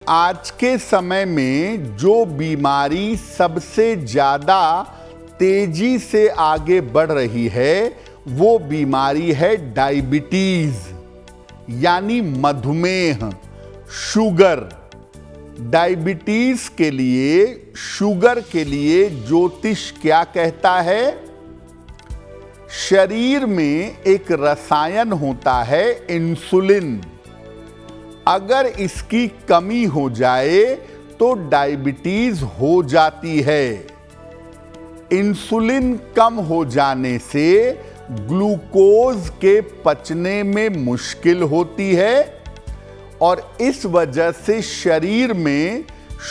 आज के समय में जो बीमारी सबसे ज़्यादा तेजी से आगे बढ़ रही है वो बीमारी है डायबिटीज यानी मधुमेह, शुगर। डायबिटीज के लिए, शुगर के लिए ज्योतिष क्या कहता है? शरीर में एक रसायन होता है इंसुलिन। अगर इसकी कमी हो जाए तो डायबिटीज हो जाती है। इंसुलिन कम हो जाने से ग्लूकोज के पचने में मुश्किल होती है और इस वजह से शरीर में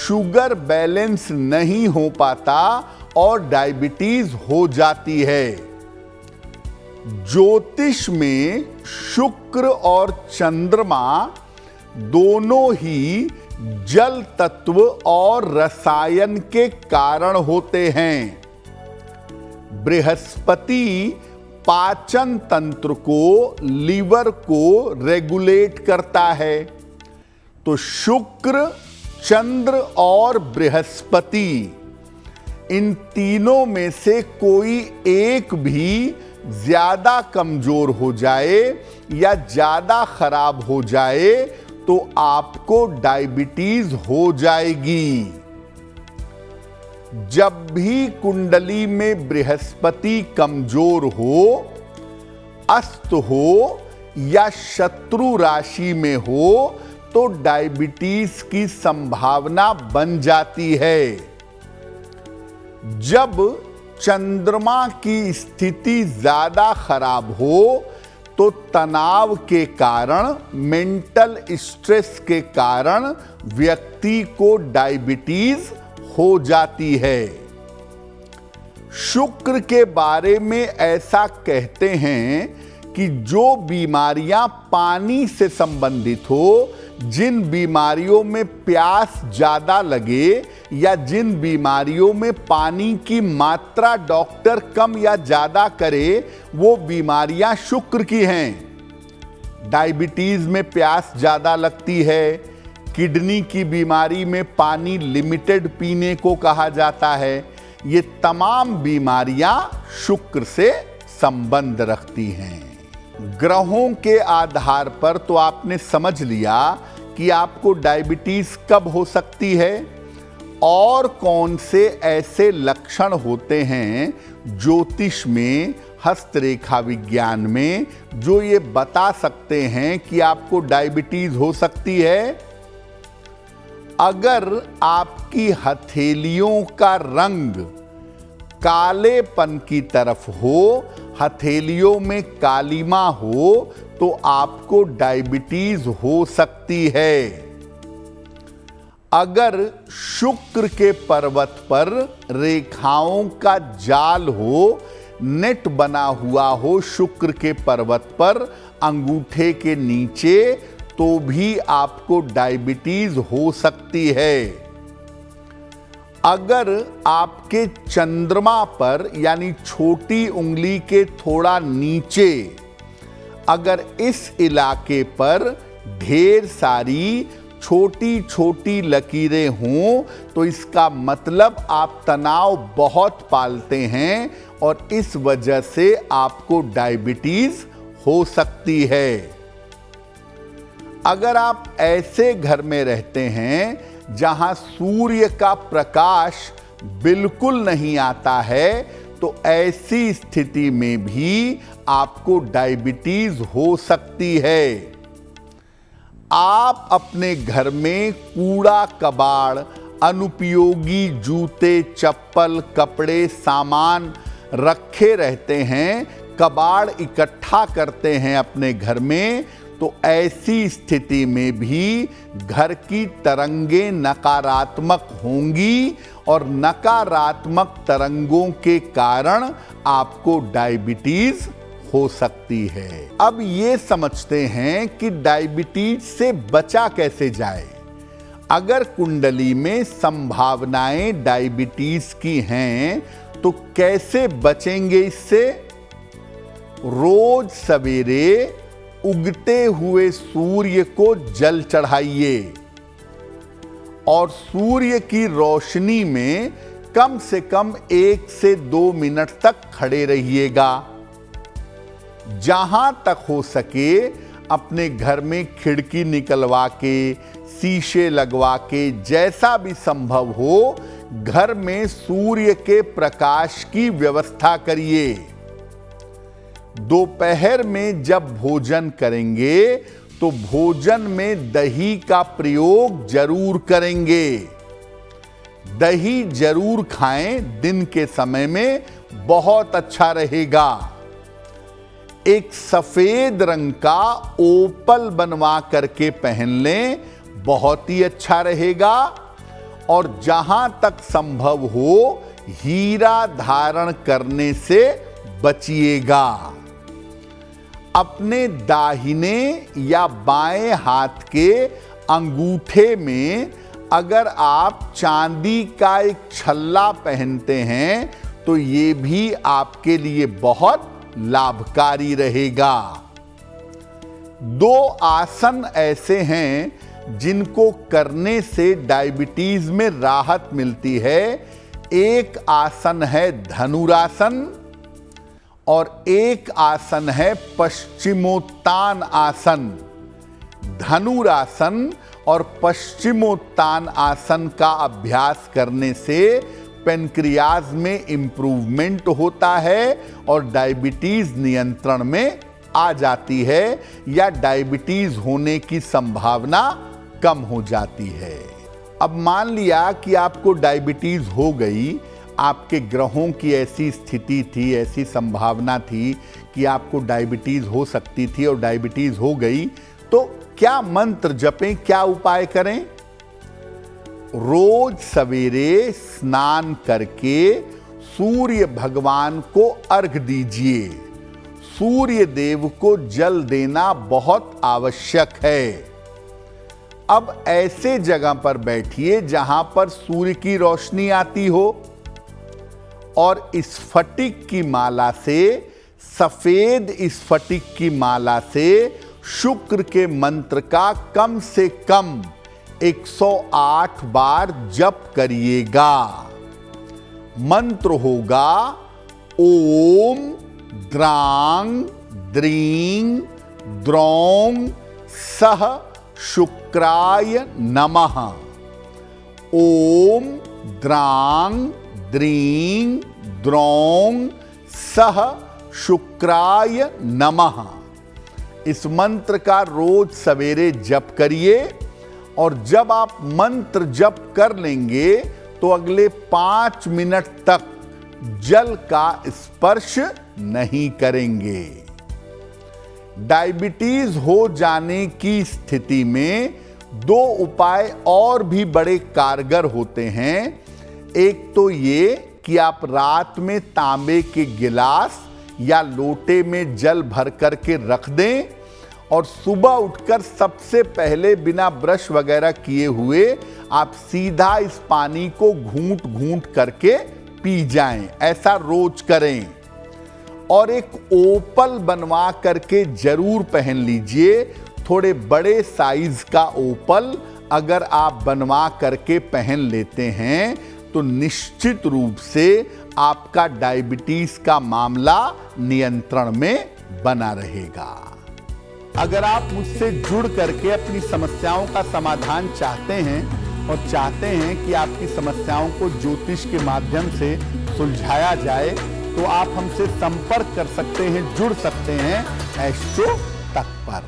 शुगर बैलेंस नहीं हो पाता और डायबिटीज हो जाती है। ज्योतिष में शुक्र और चंद्रमा दोनों ही जल तत्व और रसायन के कारण होते हैं। बृहस्पति पाचन तंत्र को, लीवर को रेगुलेट करता है। तो शुक्र, चंद्र और बृहस्पति, इन तीनों में से कोई एक भी ज्यादा कमजोर हो जाए या ज्यादा खराब हो जाए तो आपको डायबिटीज हो जाएगी। जब भी कुंडली में बृहस्पति कमजोर हो, अस्त हो या शत्रु राशि में हो तो डायबिटीज की संभावना बन जाती है। जब चंद्रमा की स्थिति ज्यादा खराब हो तो तनाव के कारण, मेंटल स्ट्रेस के कारण व्यक्ति को डायबिटीज हो जाती है। शुक्र के बारे में ऐसा कहते हैं कि जो बीमारियां पानी से संबंधित हो, जिन बीमारियों में प्यास ज्यादा लगे या जिन बीमारियों में पानी की मात्रा डॉक्टर कम या ज्यादा करे, वो बीमारियां शुक्र की हैं। डायबिटीज में प्यास ज्यादा लगती है, किडनी की बीमारी में पानी लिमिटेड पीने को कहा जाता है। ये तमाम बीमारियां शुक्र से संबंध रखती हैं। ग्रहों के आधार पर तो आपने समझ लिया कि आपको डायबिटीज कब हो सकती है और कौन से ऐसे लक्षण होते हैं ज्योतिष में, हस्तरेखा विज्ञान में, जो ये बता सकते हैं कि आपको डायबिटीज हो सकती है। अगर आपकी हथेलियों का रंग कालेपन की तरफ हो, हथेलियों में कालिमा हो तो आपको डायबिटीज हो सकती है। अगर शुक्र के पर्वत पर रेखाओं का जाल हो, नेट बना हुआ हो शुक्र के पर्वत पर अंगूठे के नीचे, तो भी आपको डायबिटीज हो सकती है। अगर आपके चंद्रमा पर यानी छोटी उंगली के थोड़ा नीचे, अगर इस इलाके पर ढेर सारी छोटी छोटी लकीरें हों तो इसका मतलब आप तनाव बहुत पालते हैं और इस वजह से आपको डायबिटीज हो सकती है। अगर आप ऐसे घर में रहते हैं जहां सूर्य का प्रकाश बिल्कुल नहीं आता है तो ऐसी स्थिति में भी आपको डायबिटीज हो सकती है। आप अपने घर में कूड़ा कबाड़, अनुपयोगी जूते, चप्पल, कपड़े, सामान रखे रहते हैं, कबाड़ इकट्ठा करते हैं अपने घर में, तो ऐसी स्थिति में भी घर की तरंगें नकारात्मक होंगी और नकारात्मक तरंगों के कारण आपको डायबिटीज हो सकती है। अब ये समझते हैं कि डायबिटीज से बचा कैसे जाए। अगर कुंडली में संभावनाएं डायबिटीज की हैं तो कैसे बचेंगे इससे? रोज सवेरे उगते हुए सूर्य को जल चढ़ाइए। और सूर्य की रोशनी में कम से कम 1 से 2 मिनट तक खड़े रहिएगा। जहां तक हो सके अपने घर में खिड़की निकलवा के, शीशे लगवा के, जैसा भी संभव हो घर में सूर्य के प्रकाश की व्यवस्था करिए। दोपहर में जब भोजन करेंगे तो भोजन में दही का प्रयोग जरूर करेंगे। दही जरूर खाएं, दिन के समय में बहुत अच्छा रहेगा। एक सफेद रंग का ओपल बनवा करके पहन लें, बहुत ही अच्छा रहेगा। और जहां तक संभव हो हीरा धारण करने से बचिएगा। अपने दाहिने या बाएं हाथ के अंगूठे में अगर आप चांदी का एक छल्ला पहनते हैं तो ये भी आपके लिए बहुत लाभकारी रहेगा। 2 आसन ऐसे हैं जिनको करने से डायबिटीज में राहत मिलती है। एक आसन है धनुरासन और एक आसन है पश्चिमोत्तान आसन। धनुरासन और पश्चिमोत्तान आसन का अभ्यास करने से पेनक्रियाज में इंप्रूवमेंट होता है और डायबिटीज नियंत्रण में आ जाती है या डायबिटीज होने की संभावना कम हो जाती है। अब मान लिया कि आपको डायबिटीज हो गई, आपके ग्रहों की ऐसी स्थिति थी, ऐसी संभावना थी कि आपको डायबिटीज हो सकती थी और डायबिटीज हो गई, तो क्या मंत्र जपें, क्या उपाय करें? रोज सवेरे स्नान करके सूर्य भगवान को अर्घ दीजिए। सूर्य देव को जल देना बहुत आवश्यक है। अब ऐसे जगह पर बैठिए जहां पर सूर्य की रोशनी आती हो और स्फटिक की माला से, सफेद स्फटिक की माला से शुक्र के मंत्र का कम से कम 108 बार जप करिएगा। मंत्र होगा ओम द्रांग द्रीं द्रौं सह शुक्राय नमः। ओम द्रांग द्रीं द्रौं सह शुक्राय नमः। इस मंत्र का रोज सवेरे जप करिए और जब आप मंत्र जप कर लेंगे तो अगले 5 मिनट तक जल का स्पर्श नहीं करेंगे। डायबिटीज हो जाने की स्थिति में 2 उपाय और भी बड़े कारगर होते हैं। एक तो ये कि आप रात में तांबे के गिलास या लोटे में जल भर करके रख दें और सुबह उठकर सबसे पहले बिना ब्रश वगैरह किए हुए आप सीधा इस पानी को घूंट घूंट करके पी जाएं। ऐसा रोज करें। और एक ओपल बनवा करके जरूर पहन लीजिए। थोड़े बड़े साइज का ओपल अगर आप बनवा करके पहन लेते हैं तो निश्चित रूप से आपका डायबिटीज का मामला नियंत्रण में बना रहेगा। अगर आप मुझसे जुड़ करके अपनी समस्याओं का समाधान चाहते हैं और चाहते हैं कि आपकी समस्याओं को ज्योतिष के माध्यम से सुलझाया जाए तो आप हमसे संपर्क कर सकते हैं, जुड़ सकते हैं एस्ट्रो तक पर।